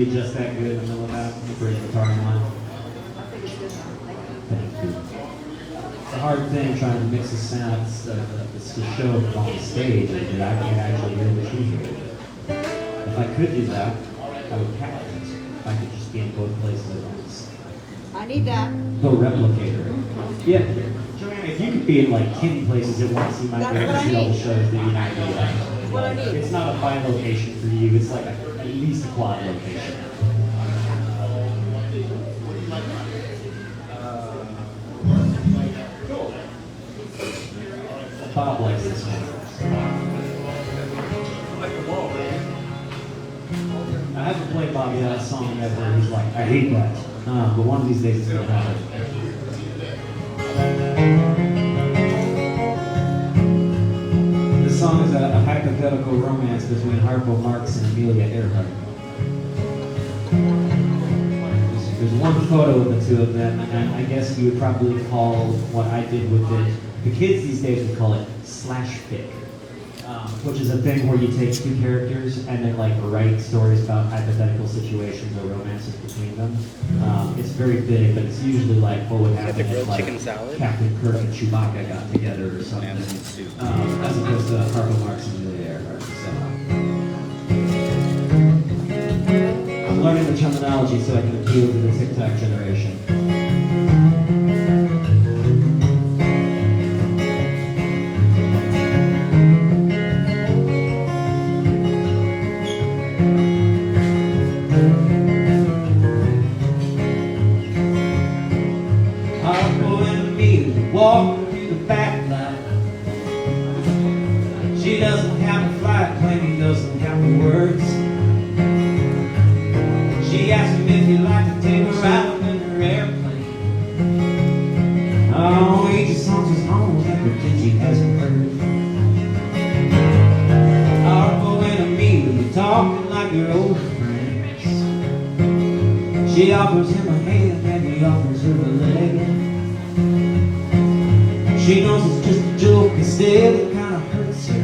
be just that good in the middle of that? For the guitar in line? Thank you. It's a hard thing trying to mix the sound. It's the show on the stage that I can't actually really hear it. If I could do that, I would have it. If I could just be in both places at once. I need that. Go replicator. Yeah, Joanna, if you could be in like 10 places at once, you might be able to see all the shows that you might be at. What I need. It's not a bi-location for you, it's like at least a quad location. Bob likes this one. I haven't played Bobby that song yet where he's like, I hate that. But one of these days it's going to happen. This song is a hypothetical romance between Harpo Marx and Amelia Earhart. There's one photo of the two of them, and I guess you would probably call what I did with it, the kids these days would call it slash fic, which is a thing where you take two characters and then like write stories about hypothetical situations or romances between them. It's very big, but it's usually like what would happen if like Captain Kirk and Chewbacca got together or something, as opposed to Harpo Marx and Amelia Earhart. So I'm learning the terminology so I can appeal to the TikTok generation. Walking through the back line. She doesn't have a flight plan, he doesn't have the words. She asked him if he'd like to take her out in her airplane. Oh, he just songs his songs and pretend she hasn't heard. Arvo and Amelia talking like they're old friends. She offers him a hand and he offers her a leg. She knows it's just a joke, and still it kinda hurts her.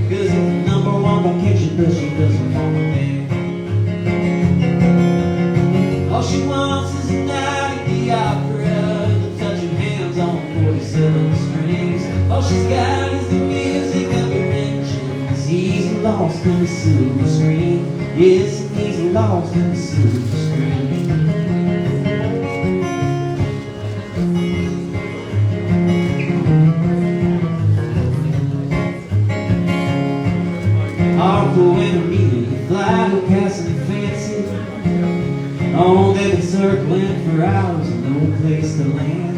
Cause it's the #1 vacation, but she doesn't want a man. All she wants is a night at the opera, the touching hands on 47 strings. All she's got is the music of her engines. He's lost in the silver screen. Yes, he's lost in the silver screen. Arvo and Amelia fly to Castle Fancy. Oh, they've been circling for hours and no place to land.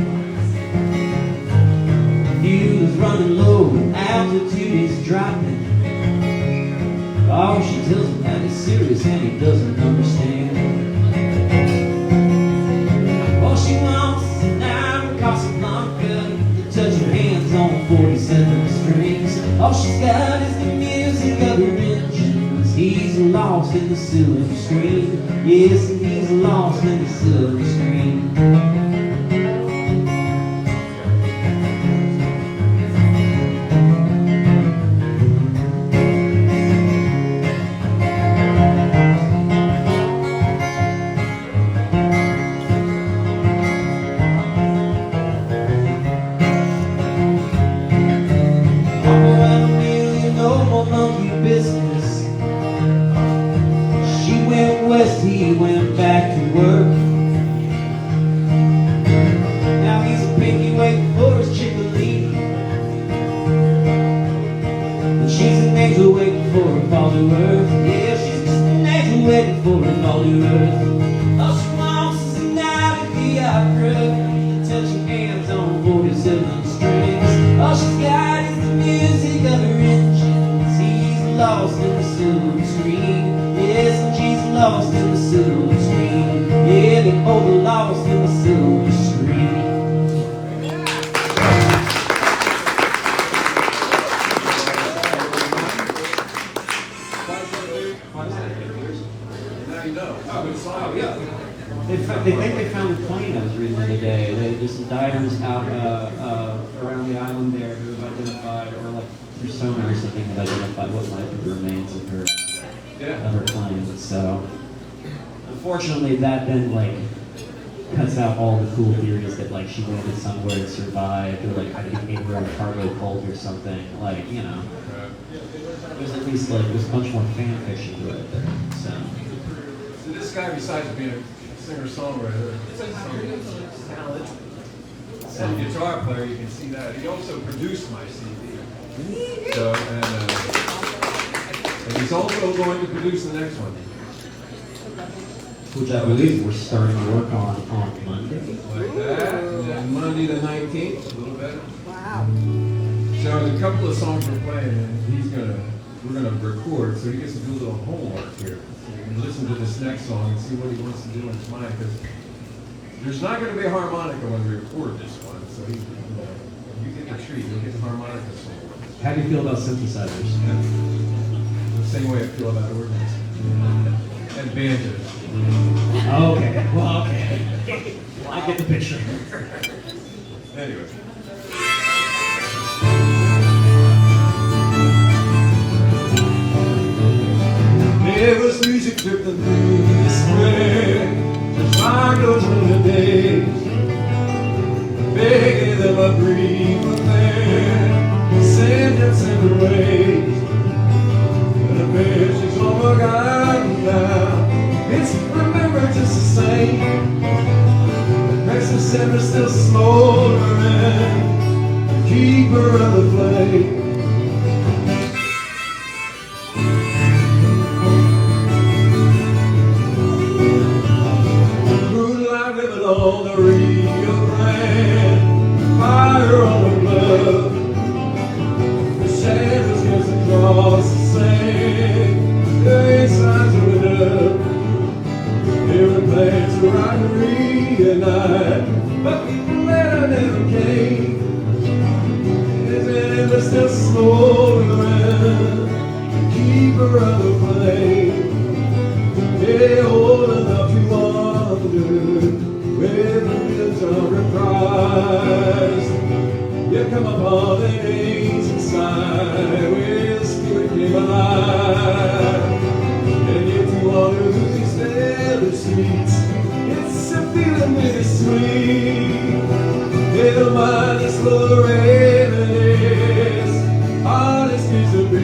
Fuel is running low and altitude is dropping. Oh, she tells him that it's serious and he doesn't understand. All she wants is a night in Casablanca, to touch her hands on 47 strings. All she's got is the music of her engines. He's lost in the silver screen. Yes, and he's lost in the silver screen. Business. She went west, he went back to work. Now he's a pinky waiting for his Chicolini, and she's an angel waiting for her fall to earth. Yeah, she's just an angel waiting for her fall to earth. All she wants is a night at the opera, touching hands on 47 strings. All she's got is the music of her engine. Lost in the silver screen. Yes, and she's lost in the silver screen. Yeah, they both are lost in the silver screen. They think they found a plane, I was reading the other day. There's some divers out around the island there who have identified, or like persona or something, have identified what might be the remains of her of her playing. So unfortunately, that then like cuts out all the cool theories that like she landed somewhere and survived, or like I became her own cargo cult or something. Like there's at least like there's a bunch more fan fiction to it there. So this guy, besides being a singer-songwriter, he's talented. And guitar player, you can see that. He also produced my CD. So, and he's also going to produce the next one. Which I believe we're starting to work on Monday. Like that. And then Monday the 19th, a little better. Wow. So there's a couple of songs we're playing, and we're gonna record, so he gets to do a little homework here. So you can listen to this next song and see what he wants to do in his mind, because there's not gonna be a harmonica when we record this one. So you get the treat, you'll get harmonica solo. How do you feel about synthesizers? The same way I feel about organs and banjos. Okay, well, okay. Well, I get the picture. Anyway. There was music dripping through the square, the fire goes in the days, begging them a brief affair, send them separate ways, and the message all forgotten now. It's remembered just the same. The Christmas center still smoldering, the keeper of the flame. Moonlight ribbon on the Rio Grande, fire on the blood. The shadows goes across the sand, the insides of it up. Every place where I could reunite, but the letter never came. Is it ever still smoldering, the keeper of the flame? Yeah, old enough to wonder where the winds are reprised. You come upon an ancient side where the spirit came alive, and yet you wonder who these stellar streets. It's a feeling bittersweet. It'll mind us for the reminisce, honest is to be.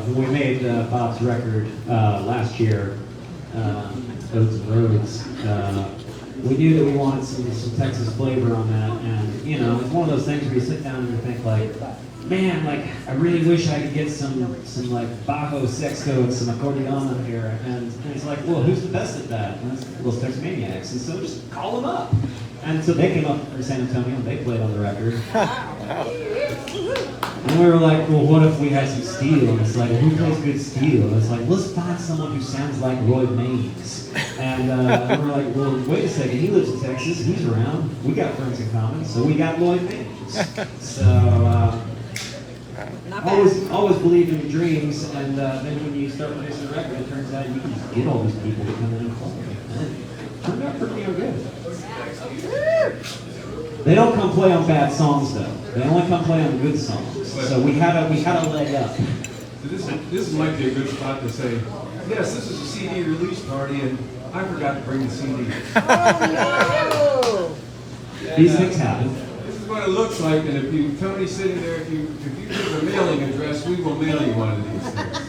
When we made Bob's record last year, Oats and Roads, we knew that we wanted some Texas flavor on that, and you know, it's one of those things where you sit down and you think like, man, like I really wish I could get some like bajo sexto and some accordion on here, and it's like, well, who's the best at that? And it's Los Tex Maniacs, and so just call them up. And so they came up from San Antonio and they played on the record. And we were like, well, what if we had some steel? And it's like, well, who plays good steel? And it's like, let's find someone who sounds like Roy Maines. And we were like, well, wait a second, he lives in Texas, he's around. We got friends in common, so we got Lloyd Maines. So, always believe in your dreams, and then when you start producing a record, it turns out you can just get all these people to come in and play. And it turned out pretty damn good. They don't come play on bad songs though. They only come play on good songs. So we had a leg up. So this might be a good spot to say, yes, this is a CD release party, and I forgot to bring the CD. Oh, These things happen. This is what it looks like, and if you, Tony's sitting there, if you give a mailing address, we will mail you one of these things.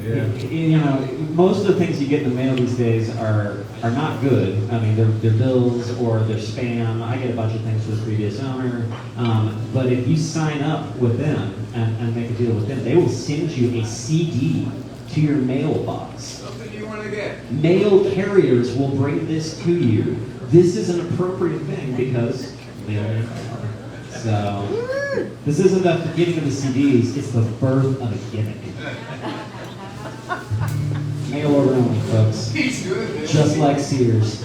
Yeah. You know, most of the things you get in the mail these days are not good. I mean, they're bills or they're spam. I get a bunch of things for the previous owner. But if you sign up with them and make a deal with them, they will send you a CD to your mailbox. Something you want to get. Mail carriers will bring this to you. This is an appropriate thing because mail. So this isn't the beginning of the CDs, it's the birth of a gimmick. Mail order only, folks. He's good. Just like Sears.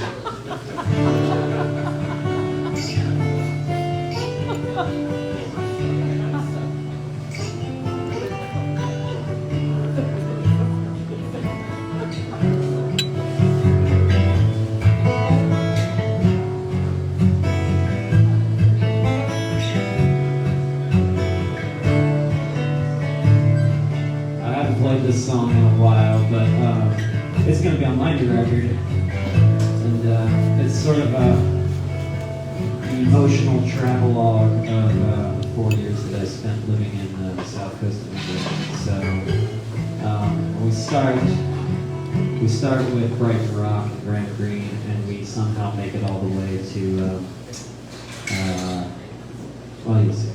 This song in a while, but it's going to be on my new record, and it's sort of an emotional travelogue of the 4 years that I spent living in the south coast of England. So we start with Brighton Rock and Grant Green, and we somehow make it all the way to well, you'll see.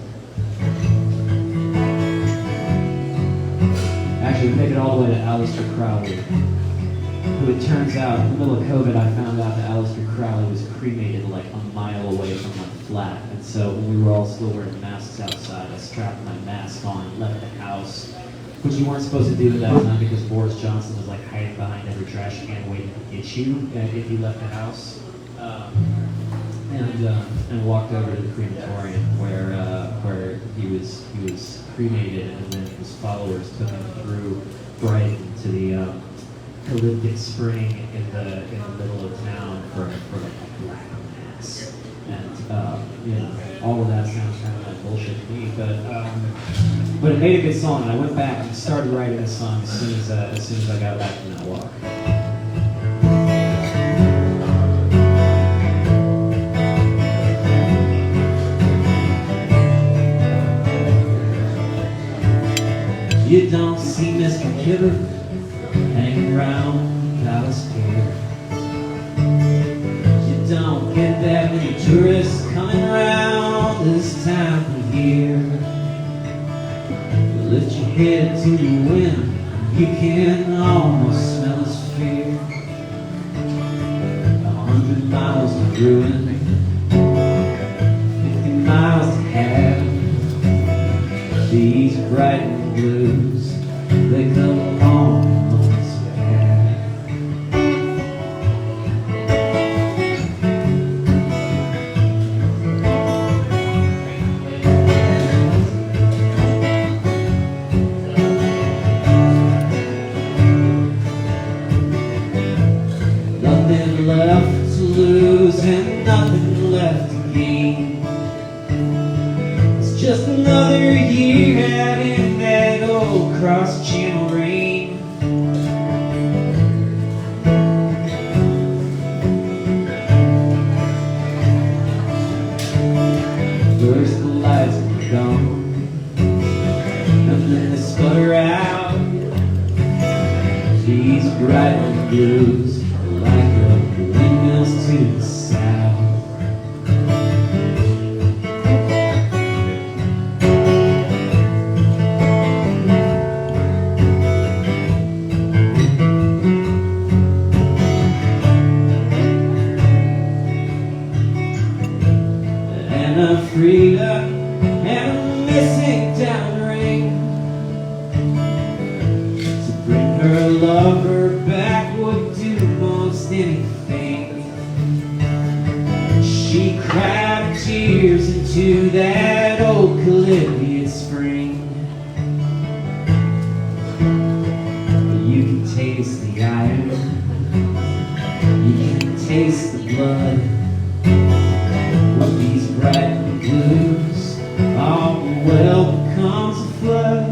Actually, we make it all the way to Aleister Crowley, who it turns out, in the middle of COVID, I found out that Aleister Crowley was cremated like a mile away from my flat. And so when we were all still wearing masks outside, I strapped my mask on and left the house, which you weren't supposed to do at that time because Boris Johnson was like hiding behind every trash can waiting to get you if you left the house. And walked over to the crematorium where he was cremated, and then his followers took him through Brighton to the Olympic spring in the middle of town for like a black mass. And you know, all of that sounds kind of like bullshit to me, but it made a good song, and I went back and started writing the song as soon as I got back from that walk. You don't see Mr. Kibber hanging around Palace Pier. You don't get that many tourists coming around this time of year. You lift your head to the wind, you can almost smell his fear. 100 miles of ruin, 50 miles to have. These bright blues, they come along this path. Nothing left to lose and nothing left to gain. It's just another year having that old cross-channel rain. First the lights are gone, and then they sputter out. These bright blues are like the windmills to the south. to that old Columbia spring. You can taste the iron, you can taste the blood with these bright blues. All the well becomes a flood.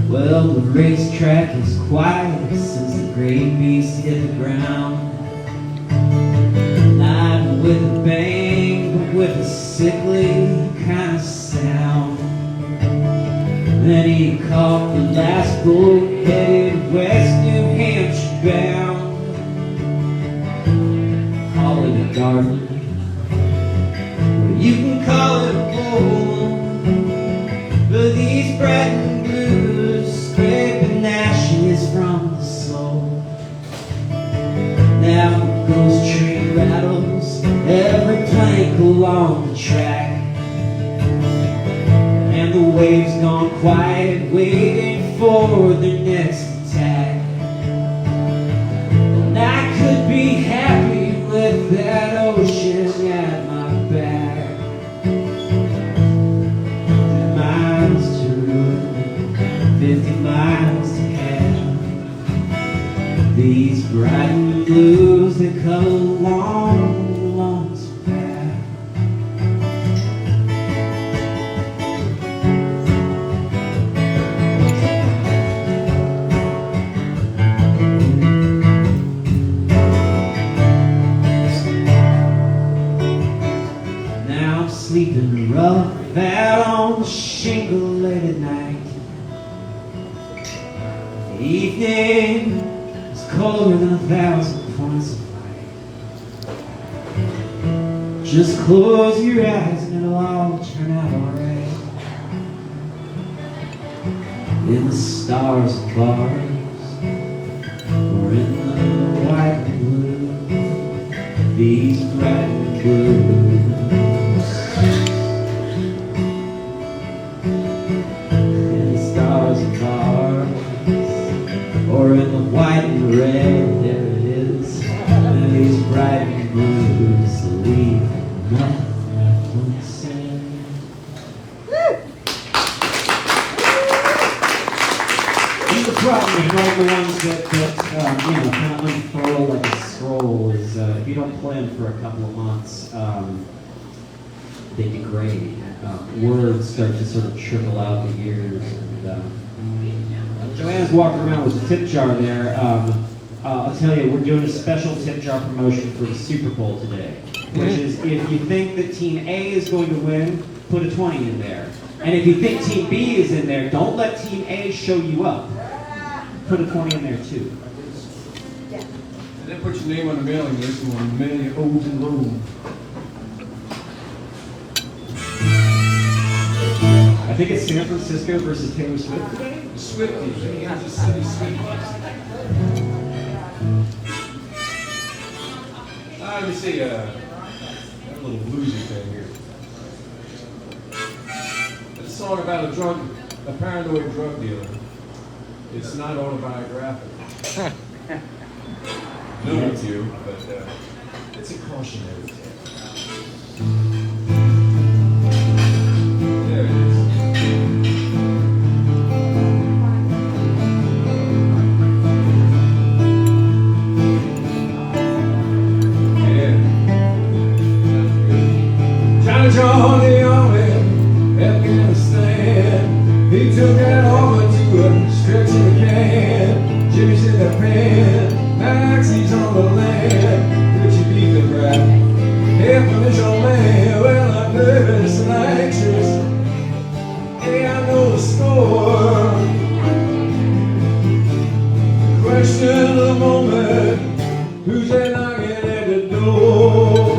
Well, the racetrack is quiet since the great beast hit the ground. Not with a bang, but with a sickly kind of sound. Then he caught the last boat headed west, New Hampshire bound. Call it a garden, or you can call it a bowl. But these bright blues scraping ashes from the soul. Now the ghost train rattles every plank along the track, and the waves gone quiet, waiting for their next attack. And I could be happy with that ocean at my back. 50 miles to hell. These bright blues that come along the longest path. Now I'm sleeping rough out on the shingle late at night. The evening is colder than 1,000 points of light. Just close your eyes and it'll all turn out alright. In the stars and bars, or in the white and blue, these bright blues. In the stars and bars, or in the white and red, there it is. And these bright blues leave nothing unsaid. And the problem is, right, the ones that kind of unfurl like a scroll is if you don't play them for a couple of months, they degrade. Words start to sort of trickle out the ears. Joanne's walking around with a tip jar there. I'll tell you, we're doing a special tip jar promotion for the Super Bowl today, which is if you think that Team A is going to win, put a 20 in there. And if you think Team B is in there, don't let Team A show you up. Put a 20 in there too. And then put your name on the mailing list and we'll mail you O's and lows. I think it's San Francisco versus Taylor Swift today. Swifties, Kansas City Swifties. Let me see, a little bluesy thing here. It's a song about a paranoid drug dealer. It's not autobiographical. No, it's you, but it's a cautionary tale. There it is. John the Army, Afghanistan. He took that over to a stretch in the can. Jimmy's in the pen, Maxie's on the land. Richie beat the rap. Half of this old man, well, I'm nervous and anxious. Hey, I know the score. Question of the moment, who's that knocking at the door?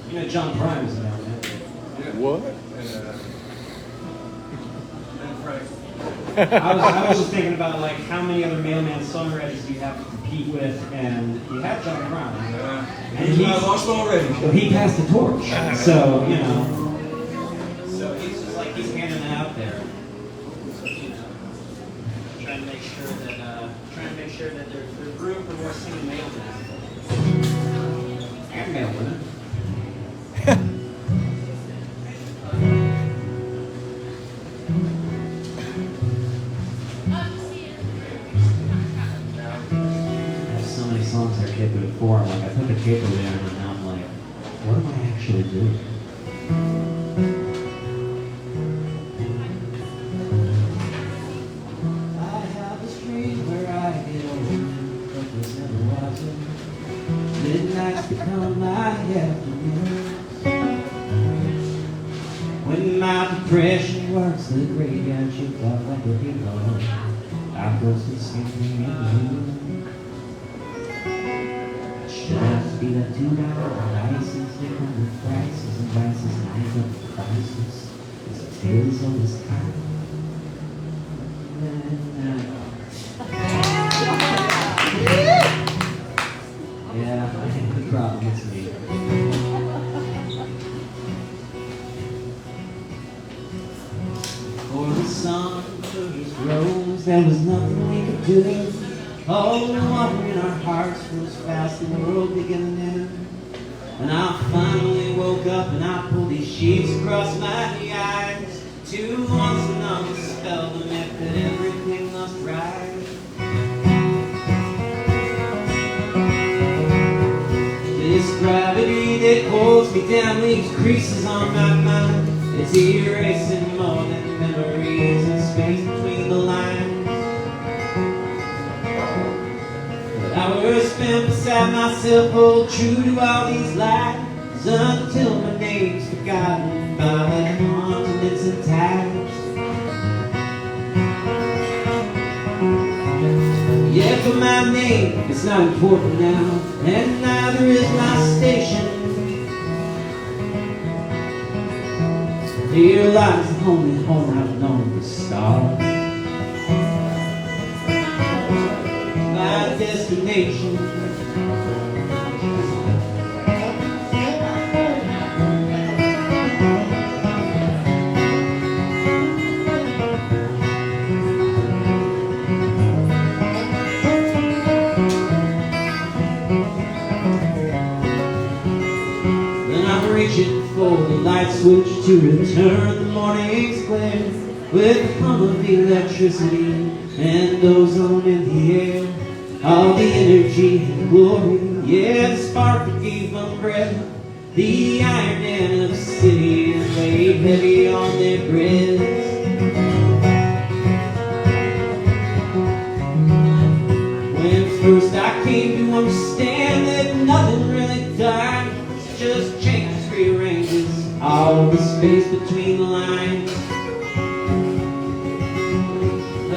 You know, John Prine was in that. What? I was just thinking about like how many other mailman songwriters do you have to compete with, and you have John Prine. And I lost already. Well, he passed the torch, so you know. So he's just like he's handing it out there. So, you know, trying to make sure that there's room for more singing mailmen and mailwomen. So many songs I kept it before. I'm like, I put the capo down, and now I'm like, what am I actually doing? I have a street where I get over, but there's never watching. Midnights become my afternoons. When my depression works the graveyard shift off like a hero, I go to see me in the moon. Should I be the $2 license? They come with prices and vices, knives up the prices. There's a tales all this time. Yeah, I think the problem is me. For the sun first rose, there was nothing we could do. Oh, the water in our hearts froze fast, the world began to end. And I finally woke up and I pulled these sheets across my eyes to once and always spell the myth that everything must rise. This gravity that holds me down leaves creases on my mind. It's erasing more than memories and space between the lines. Hours spent beside myself, hold true to all these lies, until my name's forgotten by the continents and tides. Yeah, but my name is not important now, and neither is my station. Here lies the only home I've known the stars. My destination. Then I'm reaching for the light switch to return the morning's glare with the hum of electricity and ozone in the air. All the energy and glory, yeah, the spark that gave them breath. The iron and obsidian laid heavy on their breasts. When first I came to understand that nothing really died, it's just changes, rearranges all the space between the lines.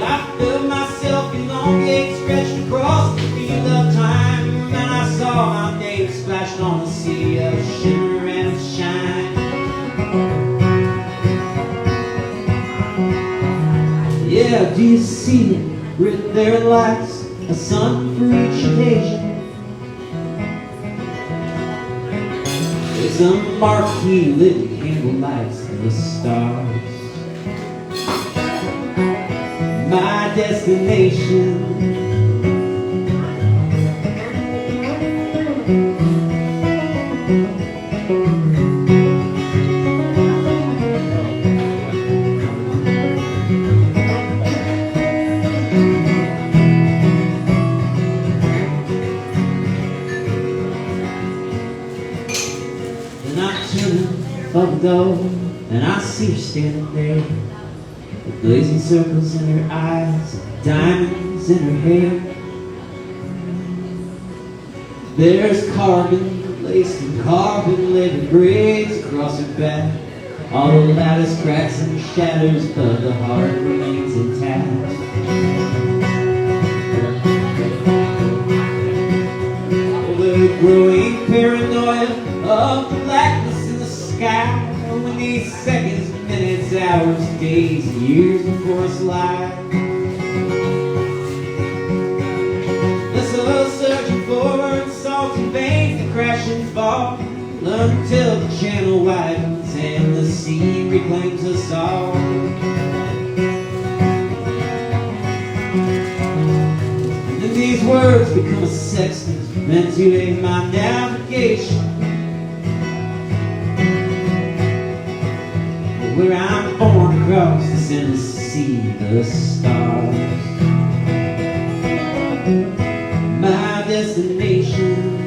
I felt myself elongate, stretched across the field of time, and I saw my name splashed on a sea of shimmer and shine. Yeah, do you see it written there in lights, a sun for each occasion? There's a marquee lit candle lights and the stars. My destination. Then I turn from the door and I see her standing there, with blazing circles in her eyes, diamonds in her hair. There's carbon laced and carbon-laden braids across her back. All the lattice cracks and shatters, but the heart remains intact. Oh, the growing paranoia of the blackness in the sky. When these seconds, minutes, hours, days, years before us lie. This love searching for salty veins that crash and fall until the channel widens and the sea reclaims us all. And then these words become a sextant meant to aid my navigation. Where I'm born across this endless sea of stars, my destination.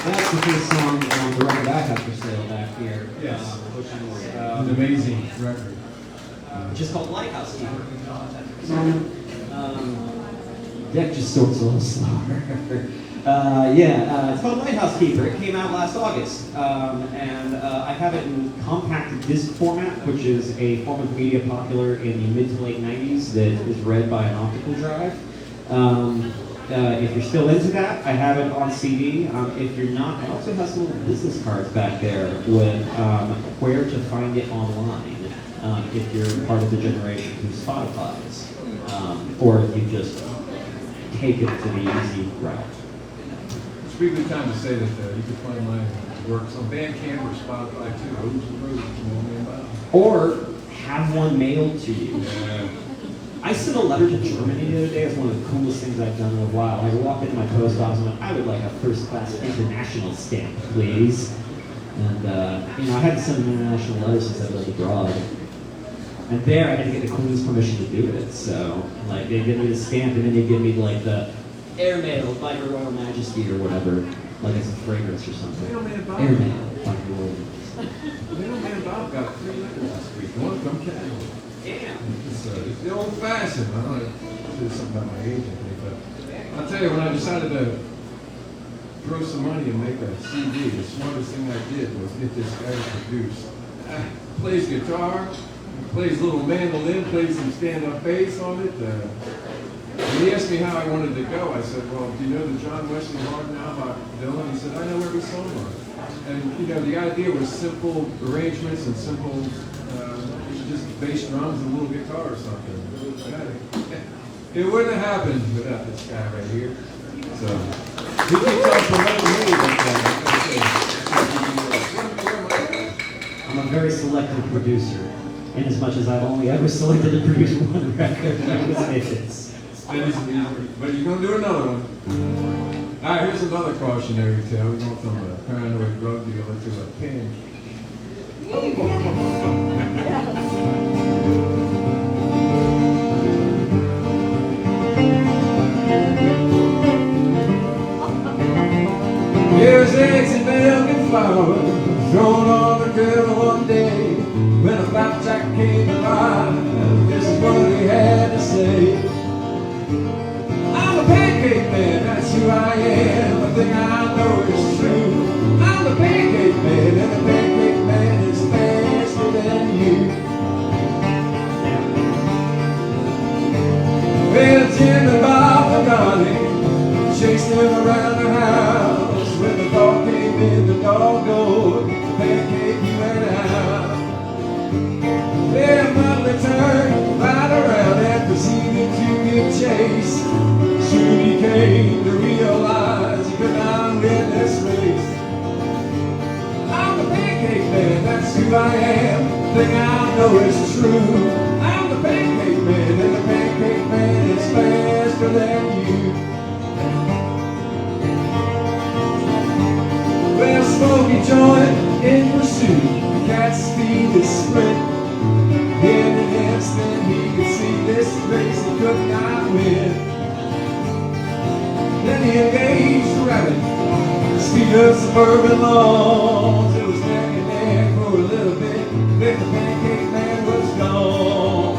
That's the first song on the record I have for sale back here. Yes. Which is An amazing record. which is called Lighthouse Keeper. Deck just sorts a little slower. It's called Lighthouse Keeper. It came out last August. And I have it in compact disc format, which is a form of media popular in the mid to late 90s that is read by an optical drive. If you're still into that, I have it on CD. If you're not, I also have some little business cards back there with where to find it online. If you're part of the generation who Spotify's, or if you just take it to the easy route. It's a pretty good time to say that you can find my works on Bandcamp or Spotify too. Those are the roads, Mailman Bob. Or have one mailed to you. Yeah. I sent a letter to Germany the other day. It's one of the coolest things I've done in a while. I walked into my post office and went, I would like a first-class international stamp, please. And, I hadn't sent an international letter since I lived abroad. And there, I had to get the Queen's permission to do it. So, like, they give me the stamp, and then they give me, like, the airmail by Her Royal Majesty or whatever. Like it's a fragrance or something. Mailman Bob. Airmail by Her Royal Majesty. Mailman Bob got 3 letters last week. One from Canada. Yeah. It's the old-fashioned. I don't know if it's something about my age, I think, but I'll tell you, when I decided to throw some money and make a CD, the smartest thing I did was get this guy to produce. Plays guitar, plays a little mandolin, plays some stand-up bass on it. When he asked me how I wanted to go, I said, well, do you know the John Wesley Hard now by Dylan? He said, I know every song on it. And, the idea was simple arrangements and simple, just bass drums and a little guitar or something. It wouldn't have happened without this guy right here. So, he keeps on promoting me, I'm a very selective producer, in as much as I've only ever selected to produce one record, and it was hits. but you're going to do another one. All right, here's another cautionary tale. We're going from a paranoid drug dealer to a pen. There's eggs and milk and flour thrown on the grill one day. When a flapjack came alive, this is what he had to say. I'm a pancake man, that's who I am. The thing I know is true. I'm the pancake man, and the pancake man is faster than you. Well, Jim and Bob Pagani chased him around the house. When the dog came in, the dog goed, the pancake he went out. Then Muttley turned right around and proceeded to give chase. Soon he came to realize he could not win this race. I'm the pancake man, that's who I am. Thing I know is true. I'm the pancake man, and the pancake man is faster than you. Well, Smokey joined in pursuit. The cat's speed is sprint. In an instant he could see this race he could not win. Then he engaged the rabbit. Speed of some suburban lawns. It was neck and neck for a little bit. Then the pancake man was gone.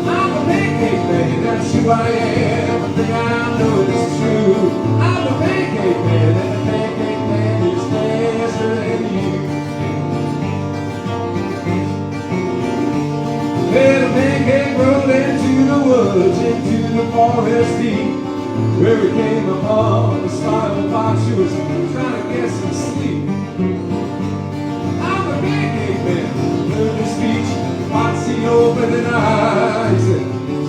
I'm a pancake man, that's who I am. One thing I know is true. I'm a pancake man, and the pancake man is faster than you. Well, the pancake rolled into the woods, into the forest deep, where he came upon the silent fox who was trying to get some sleep. I'm a pancake man, learned his speech. Fox, he opened an eye. He said,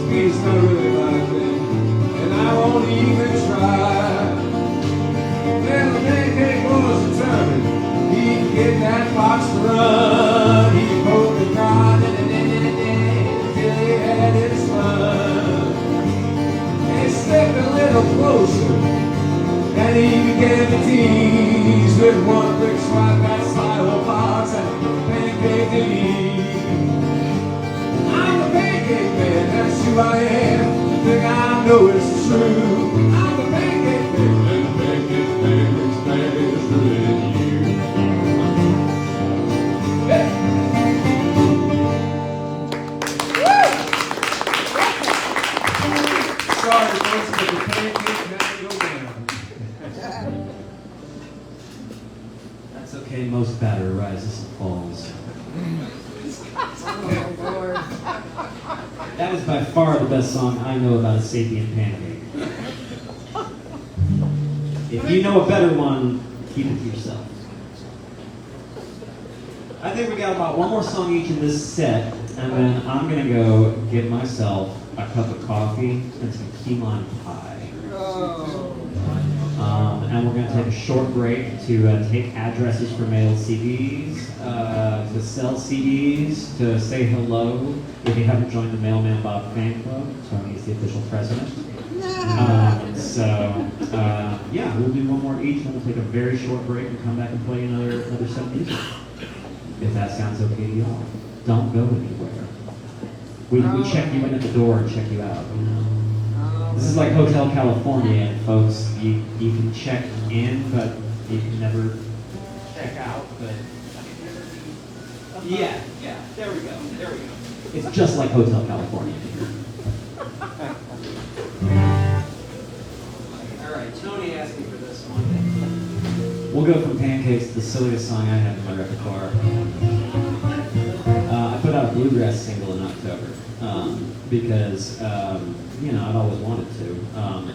speed is not really my thing, and I won't even try. Well, the pancake was determined he'd get that fox to run. He poked and cried until he had his fun. And he stepped a little closer, and he began to tease with one quick swipe that silo fox and pancake to eat. I'm a pancake man, that's who I am. The thing I know is true. I'm a pancake man, and the pancake man is faster than you. Yeah. Sorry, folks, but the pancake had to go down. That's okay, most batter rises and falls. Oh, Lord. That is by far the best song I know about a sapient pancake. If you know a better one, keep it to yourself. I think we got about one more song each in this set, and then I'm gonna go get myself a cup of coffee and some key lime pie. And we're going to take a short break to take addresses for mailed CDs, to sell CDs, to say hello. If you haven't joined the Mailman Bob fan club, Tony is the official president. Yeah, we'll do one more each, and we'll take a very short break and come back and play another set of music. If that sounds okay to y'all. Don't go anywhere. We check you in at the door and check you out. This is like Hotel California, folks. You can check in, but you can never check out. But yeah, there we go. It's just like Hotel California. All right, Tony asked me for this one. We'll go from pancakes to the silliest song I have in my repertoire. I put out a bluegrass single in October because I've always wanted to,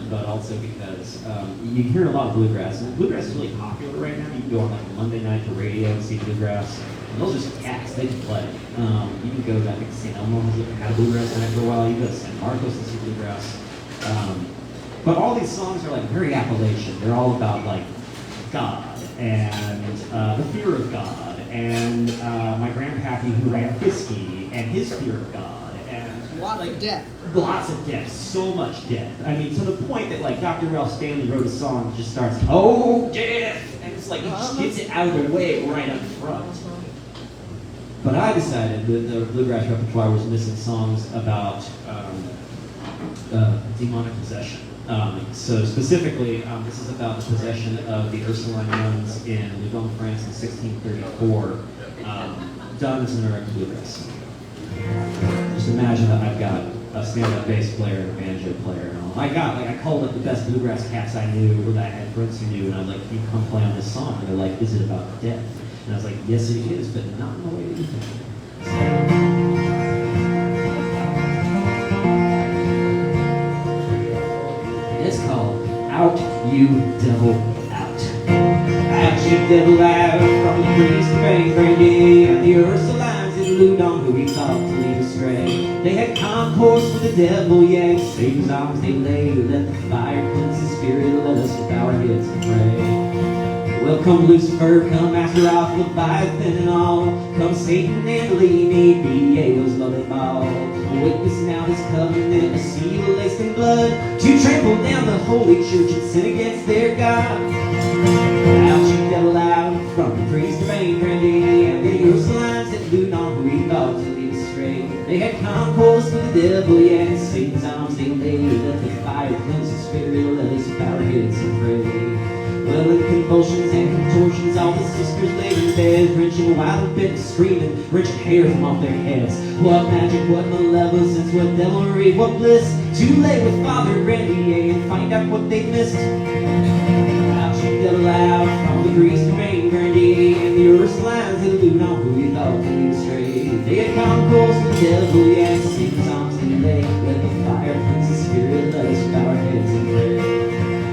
but also because you hear a lot of bluegrass, and bluegrass is really popular right now. You can go on like Monday night to radio and see bluegrass, and those are just cats, they can play. You can go to, I think St. Elmo has had a bluegrass night for a while. You go to San Marcos and see bluegrass. But all these songs are like very Appalachian. They're all about like God and the fear of God, and my grandpappy who ran whiskey and his fear of God. Lots of death, so much death. I mean, to the point that like Dr. Ralph Stanley wrote a song that just starts, "Oh, death," and it's like he just gets it out of the way right up front. But I decided that the bluegrass repertoire was missing songs about demonic possession. So specifically, this is about the possession of the Ursuline nuns in Louvain, France in 1634, done as an American bluegrass. Just imagine that I've got a stand-up bass player and a banjo player and all. I called up the best bluegrass cats I knew, or that I had friends who knew, and I was like, "Can you come play on this song?" And they're like, "Is it about death?" And I was like, "Yes, it is, but not in the way that you think." It's called "Out You Devil Out." Out you devil out, from the priest of Brandy and the Ursulines in Loudon who he thought to lead astray. They had concourse with the devil, yeah, in Satan's arms they lay. Let the fire cleanse the spirit, let us bow our heads and pray. Well, come Lucifer, come Master of Leviathan and all. Come Satan and Leni, be Abel's loving ball. Witness now this covenant, a seal laced in blood, to trample down the holy church and sin against their God. Out you devil out, from the priest of Brandy and the Ursulines that do not who he thought to lead astray. They had concourse with the devil, yeah, in Satan's arms they lay. Let the fire cleanse the spirit, let us bow our heads and pray. Well, in convulsions and contortions, all the sisters laid in bed, wrenching wild bit, screaming, wrenching hair from off their heads. What magic, what malevolence, what devilry, what bliss, to lay with Father Randy and find out what they missed. Out she yelled aloud from the greased rain, Randy and the Ursulines elude on who he thought to lead astray. They had concourse with the devil, yeah, sing songs in the day. Let the fire cleanse the spirit, let us bow our heads and pray.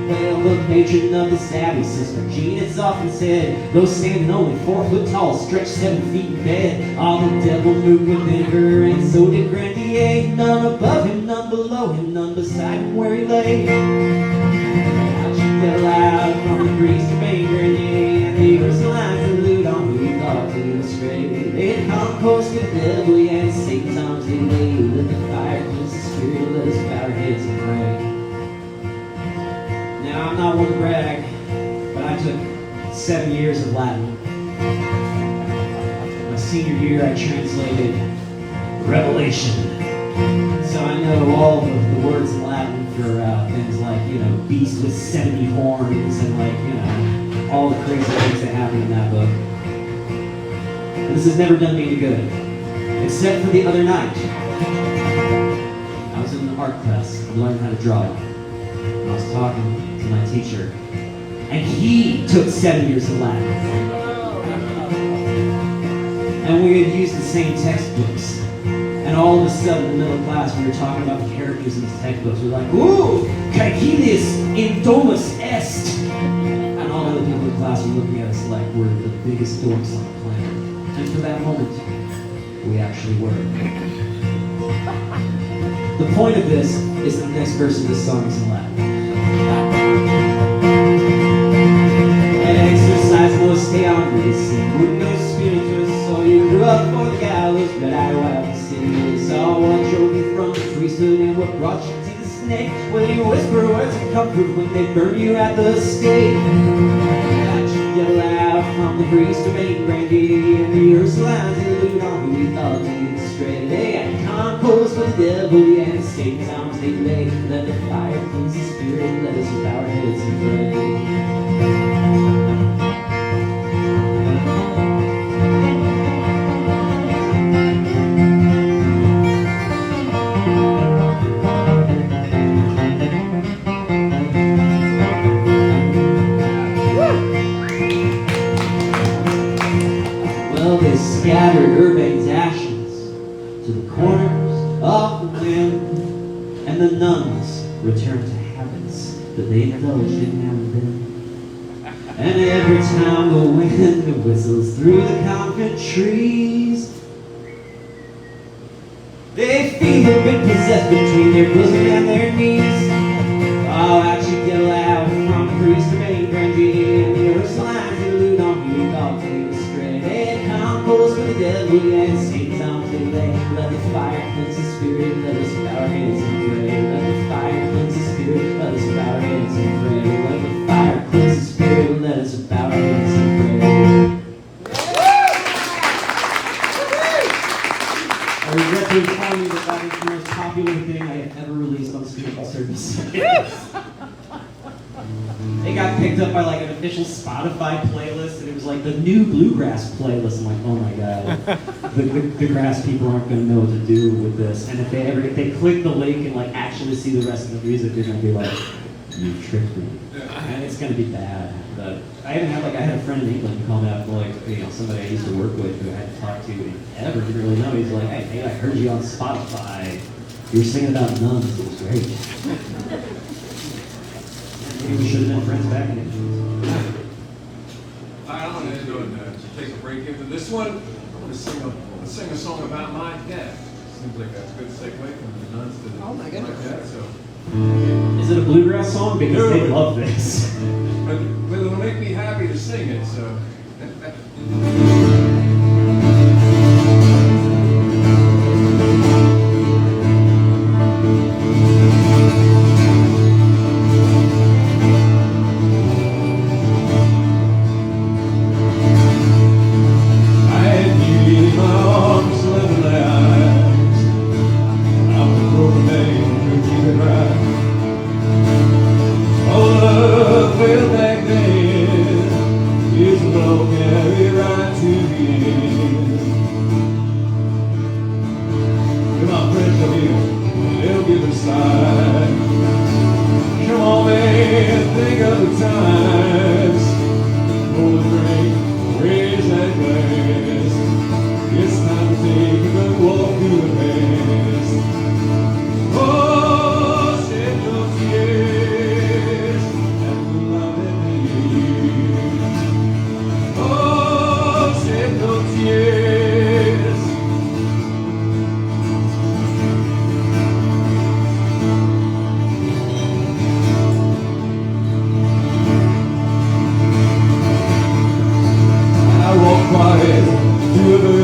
Well, the patron of the savvy sister Jean has often said, though standing only 4 foot tall, stretched 7 feet in bed, all the devil moved within her, and so did Grandier. None above him, none below him, none beside him where he lay. Out she yelled aloud from the priest of Grandier, and the Ursulines elude on who he thought to lead astray. They had concourse with the devil, yeah, and Satan's arms they lay. Let the fire cleanse the spirit, let us bow our heads and pray. Now, I'm not one to brag, but I took 7 years of Latin. My senior year, I translated Revelation. So I know all of the words in Latin for things like, beast with 70 horns and all the crazy things that happen in that book. And this has never done me any good, except for the other night. I was in the art class, I'm learning how to draw. And I was talking to my teacher, and he took 7 years of Latin. And we had used the same textbooks. And all of a sudden, in the middle of class, we were talking about the characters in these textbooks. We were like, ooh, Caecilis in domus est. And all the other people in class were looking at us like we're the biggest dorks on the planet. And for that moment, we actually were. The point of this is the next verse of this song is in Latin. Exercise most theology, mundo spiritus, so you grew up for the gallows, but I wild city. Saw what drove you from the priesthood and what brought you to the snake. Will you whisper words of comfort when they burn you at the stake? Out you yell out from the priest of Grandier, and the Ursulines elude on who he thought to lead astray. They had concourse with the devil, yeah, and Satan's arms they lay. Let the fire cleanse the spirit, let us bow our heads and pray. Well, they scattered Urbain's ashes to the corners of the wind, and the nuns returned to habits that they indulged in now and then. And every time the wind whistles through the convent trees, they feel a bit possessed between their bosom and their knees. Oh, out you get loud from the priest of Grandier, and the Ursulines elude on who you thought to lead astray. They had concourse with the devil, yeah, and Satan's arms they lay. Let the fire cleanse the spirit, let us bow our heads and pray. Let the fire cleanse the spirit, let us bow our heads and pray. Let the fire cleanse the spirit, let us bow our heads and pray. I regret to inform you that that is the most popular thing I have ever released on Spiritual Service. It got picked up by an official Spotify playlist, and it was like the new bluegrass playlist. I'm like, oh my god, the grass people aren't going to know what to do with this. And if they click the link and actually see the rest of the music, they're going to be like, you tricked me. And it's going to be bad. But I even had I had a friend in England who called me out, somebody I used to work with who I had to talk to and ever didn't really know. He's like, hey, I heard you on Spotify. You were singing about nuns. It was great. Maybe we should have been friends back in the days. I'm going to take a break into this one. I'm going to sing a song about my dad. Seems like that's a good segue from the nuns to Oh my goodness. my dad. So. Is it a bluegrass song? Because they love this. But it'll make me happy to sing it, so. Well, back then to the